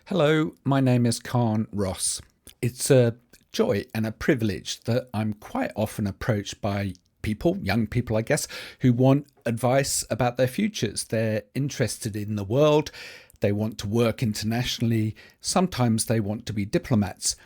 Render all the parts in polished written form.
Hello, my name is Khan Ross. It's a joy and a privilege that I'm quite often approached by people, young people, I guess, who want advice about their futures. They're interested in the world, they want to work internationally, sometimes they want to be diplomats.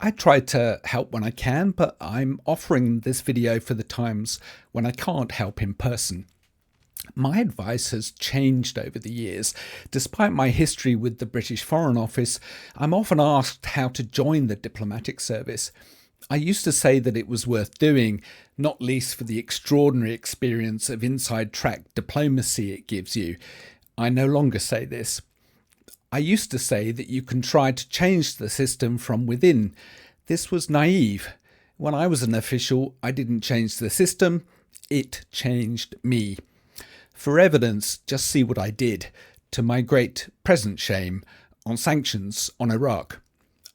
I try to help when I can, but I'm offering this video for the times when I can't help in person. My advice has changed over the years. Despite my history with the British Foreign Office, I'm often asked how to join the diplomatic service. I used to say that it was worth doing, not least for the extraordinary experience of inside track diplomacy it gives you. I no longer say this. I used to say that you can try to change the system from within. This was naive. When I was an official, I didn't change the system, it changed me. For evidence, just see what I did, to my great present shame, on sanctions on Iraq.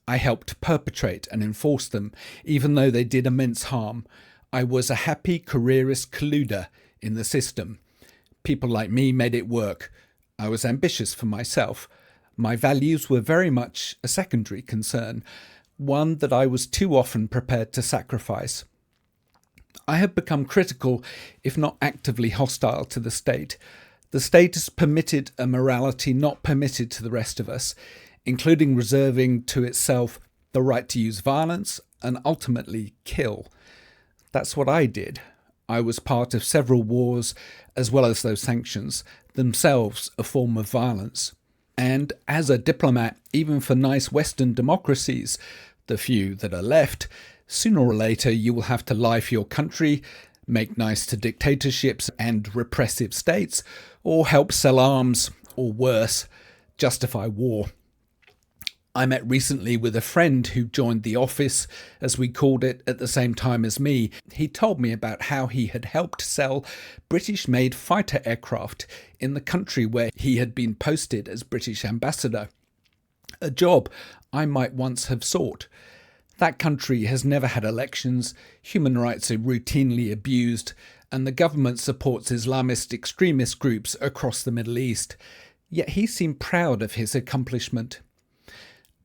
I helped perpetrate and enforce them, even though they did immense harm. I was a happy careerist colluder in the system. People like me made it work. I was ambitious for myself. My values were very much a secondary concern, one that I was too often prepared to sacrifice. I have become critical, if not actively hostile, to the state. The state has permitted a morality not permitted to the rest of us, including reserving to itself the right to use violence and ultimately kill. That's what I did. I was part of several wars, as well as those sanctions, themselves a form of violence. And as a diplomat, even for nice Western democracies, the few that are left, sooner or later you will have to lie for your country, make nice to dictatorships and repressive states, or help sell arms, or worse, justify war. I met recently with a friend who joined the office, as we called it, at the same time as me. He told me about how he had helped sell British-made fighter aircraft in the country where he had been posted as British ambassador, a job I might once have sought. That country has never had elections, human rights are routinely abused, and the government supports Islamist extremist groups across the Middle East. Yet he seemed proud of his accomplishment.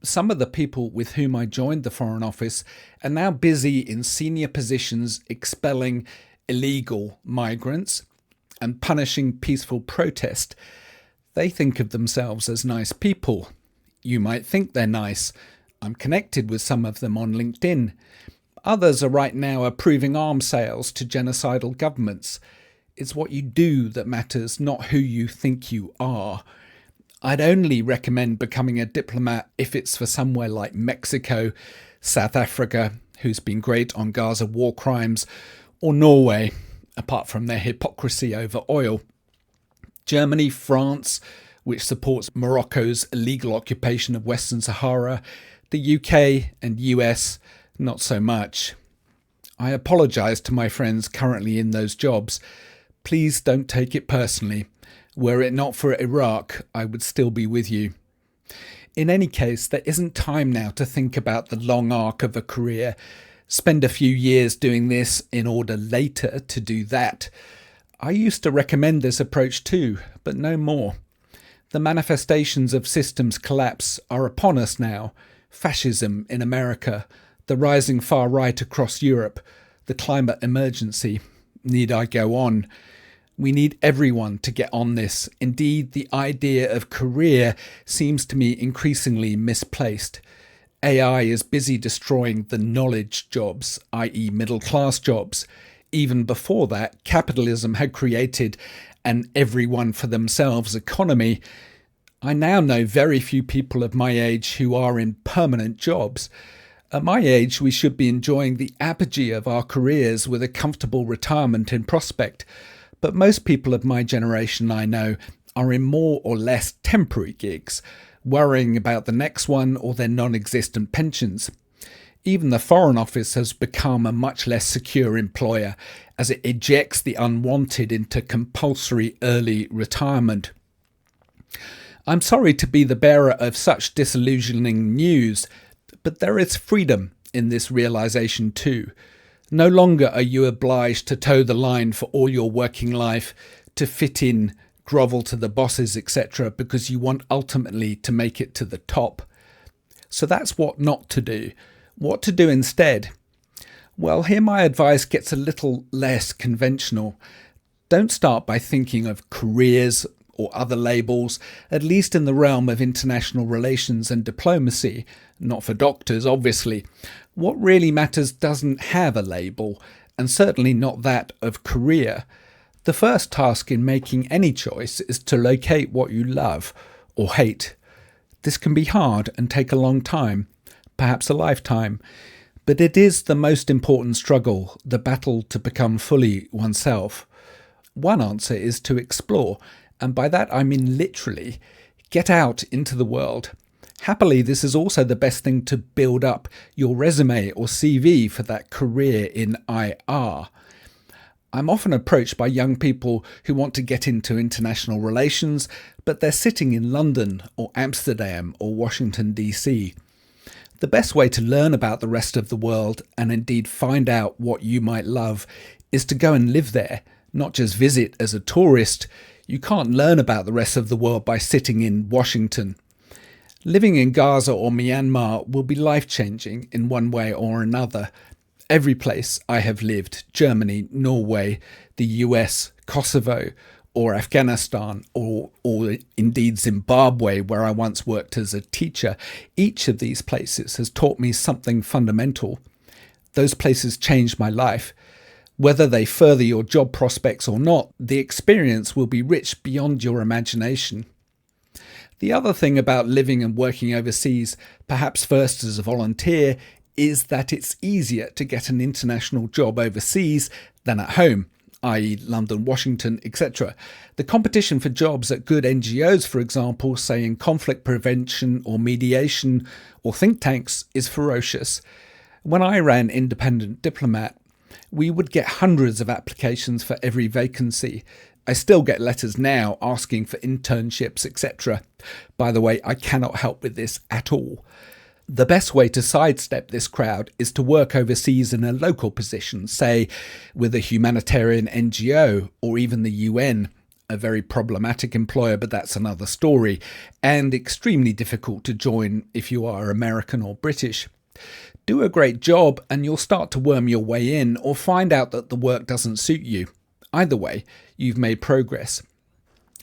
Some of the people with whom I joined the Foreign Office are now busy in senior positions expelling illegal migrants and punishing peaceful protest. They think of themselves as nice people. You might think they're nice. I'm connected with some of them on LinkedIn. Others are right now approving arms sales to genocidal governments. It's what you do that matters, not who you think you are. I'd only recommend becoming a diplomat if it's for somewhere like Mexico, South Africa, who's been great on Gaza war crimes, or Norway, apart from their hypocrisy over oil. Germany, France, which supports Morocco's illegal occupation of Western Sahara, the UK and US, not so much. I apologise to my friends currently in those jobs. Please don't take it personally. Were it not for Iraq, I would still be with you. In any case, there isn't time now to think about the long arc of a career. Spend a few years doing this in order later to do that. I used to recommend this approach too, but no more. The manifestations of systems collapse are upon us now. Fascism in America, the rising far right across Europe, the climate emergency. Need I go on? We need everyone to get on this. Indeed, the idea of career seems to me increasingly misplaced. AI is busy destroying the knowledge jobs, i.e. middle-class jobs. Even before that, capitalism had created an everyone for themselves economy. I now know very few people of my age who are in permanent jobs. At my age, we should be enjoying the apogee of our careers with a comfortable retirement in prospect. But most people of my generation I know are in more or less temporary gigs, worrying about the next one or their non-existent pensions. Even the Foreign Office has become a much less secure employer as it ejects the unwanted into compulsory early retirement. I'm sorry to be the bearer of such disillusioning news, but there is freedom in this realization too. No longer are you obliged to toe the line for all your working life, to fit in, grovel to the bosses, etc., because you want ultimately to make it to the top. So that's what not to do. What to do instead? Well, here my advice gets a little less conventional. Don't start by thinking of careers or other labels, at least in the realm of international relations and diplomacy, not for doctors, obviously. What really matters doesn't have a label, and certainly not that of career. The first task in making any choice is to locate what you love or hate. This can be hard and take a long time, perhaps a lifetime, but it is the most important struggle, the battle to become fully oneself. One answer is to explore, and by that I mean literally, get out into the world. Happily, this is also the best thing to build up your resume or CV for that career in IR. I'm often approached by young people who want to get into international relations, but they're sitting in London or Amsterdam or Washington, DC. The best way to learn about the rest of the world, and indeed find out what you might love, is to go and live there, not just visit as a tourist. You can't learn about the rest of the world by sitting in Washington. Living in Gaza or Myanmar will be life-changing in one way or another. Every place I have lived, Germany, Norway, the US, Kosovo, or Afghanistan, or indeed Zimbabwe, where I once worked as a teacher, each of these places has taught me something fundamental. Those places changed my life. Whether they further your job prospects or not, the experience will be rich beyond your imagination. The other thing about living and working overseas, perhaps first as a volunteer, is that it's easier to get an international job overseas than at home, i.e. London, Washington, etc. The competition for jobs at good NGOs, for example, say in conflict prevention or mediation or think tanks, is ferocious. When I ran Independent Diplomat, we would get hundreds of applications for every vacancy. I still get letters now asking for internships, etc. By the way, I cannot help with this at all. The best way to sidestep this crowd is to work overseas in a local position, say with a humanitarian NGO or even the UN, a very problematic employer, but that's another story, and extremely difficult to join if you are American or British. Do a great job and you'll start to worm your way in, or find out that the work doesn't suit you. Either way, you've made progress.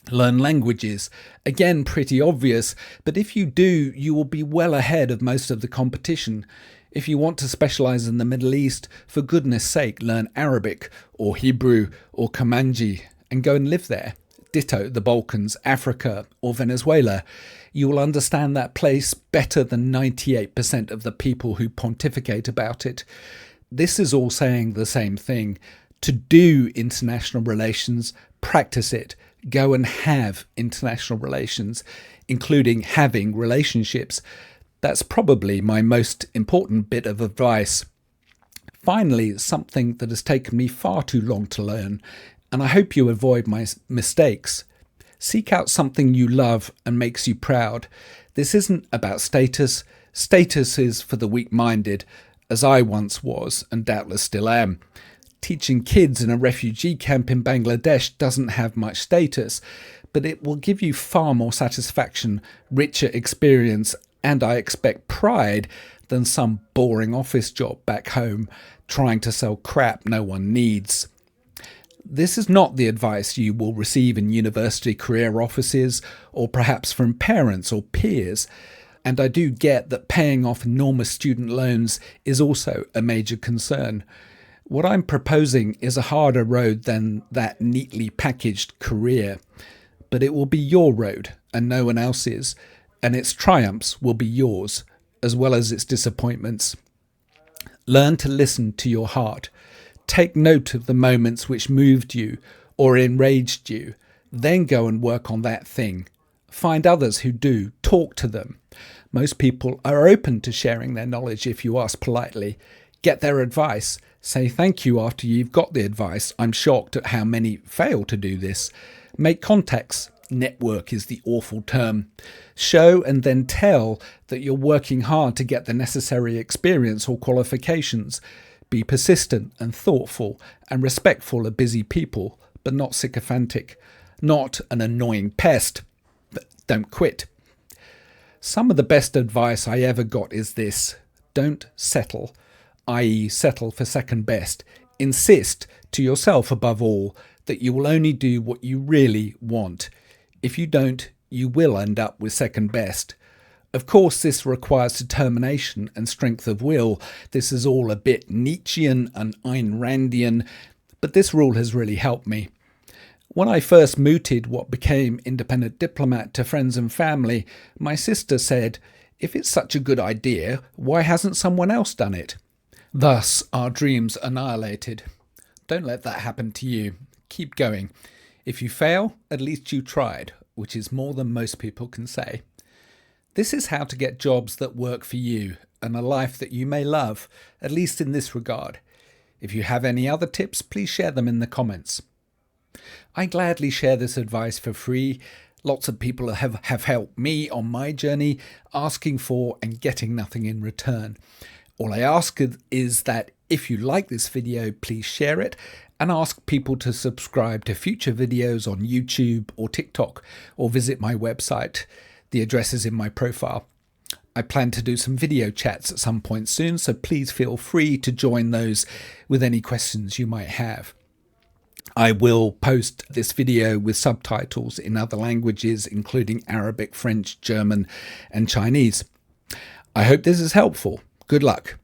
Learn languages. Again, pretty obvious, but if you do, you will be well ahead of most of the competition. If you want to specialize in the Middle East, for goodness sake, learn Arabic or Hebrew or Comanche and go and live there. Ditto the Balkans, Africa or Venezuela. You will understand that place better than 98% of the people who pontificate about it. This is all saying the same thing. To do international relations, practice it. Go and have international relations, including having relationships. That's probably my most important bit of advice. Finally, something that has taken me far too long to learn, and I hope you avoid my mistakes. Seek out something you love and makes you proud. This isn't about status. Status is for the weak-minded, as I once was and doubtless still am. Teaching kids in a refugee camp in Bangladesh doesn't have much status, but it will give you far more satisfaction, richer experience, and I expect pride than some boring office job back home trying to sell crap no one needs. This is not the advice you will receive in university career offices or perhaps from parents or peers. And I do get that paying off enormous student loans is also a major concern. What I'm proposing is a harder road than that neatly packaged career, but it will be your road and no one else's, and its triumphs will be yours, as well as its disappointments. Learn to listen to your heart. Take note of the moments which moved you or enraged you. Then go and work on that thing. Find others who do. Talk to them. Most people are open to sharing their knowledge if you ask politely. Get their advice. Say thank you after you've got the advice. I'm shocked at how many fail to do this. Make contacts. Network is the awful term. Show and then tell that you're working hard to get the necessary experience or qualifications. Be persistent and thoughtful and respectful of busy people, but not sycophantic. not an annoying pest. But don't quit. Some of the best advice I ever got is this: don't settle, i.e. settle for second best. Insist to yourself above all that you will only do what you really want. If you don't, you will end up with second best. Of course, this requires determination and strength of will. This is all a bit Nietzschean and Ayn Randian, but this rule has really helped me. When I first mooted what became Independent Diplomat to friends and family, my sister said, "If it's such a good idea, why hasn't someone else done it?" Thus, our dreams annihilated. Don't let that happen to you. Keep going. If you fail, at least you tried, which is more than most people can say. This is how to get jobs that work for you and a life that you may love, at least in this regard. If you have any other tips, please share them in the comments. I gladly share this advice for free. Lots of people have helped me on my journey, asking for and getting nothing in return. All I ask is that if you like this video, please share it and ask people to subscribe to future videos on YouTube or TikTok, or visit my website. The address is in my profile. I plan to do some video chats at some point soon, so please feel free to join those with any questions you might have. I will post this video with subtitles in other languages, including Arabic, French, German, and Chinese. I hope this is helpful. Good luck.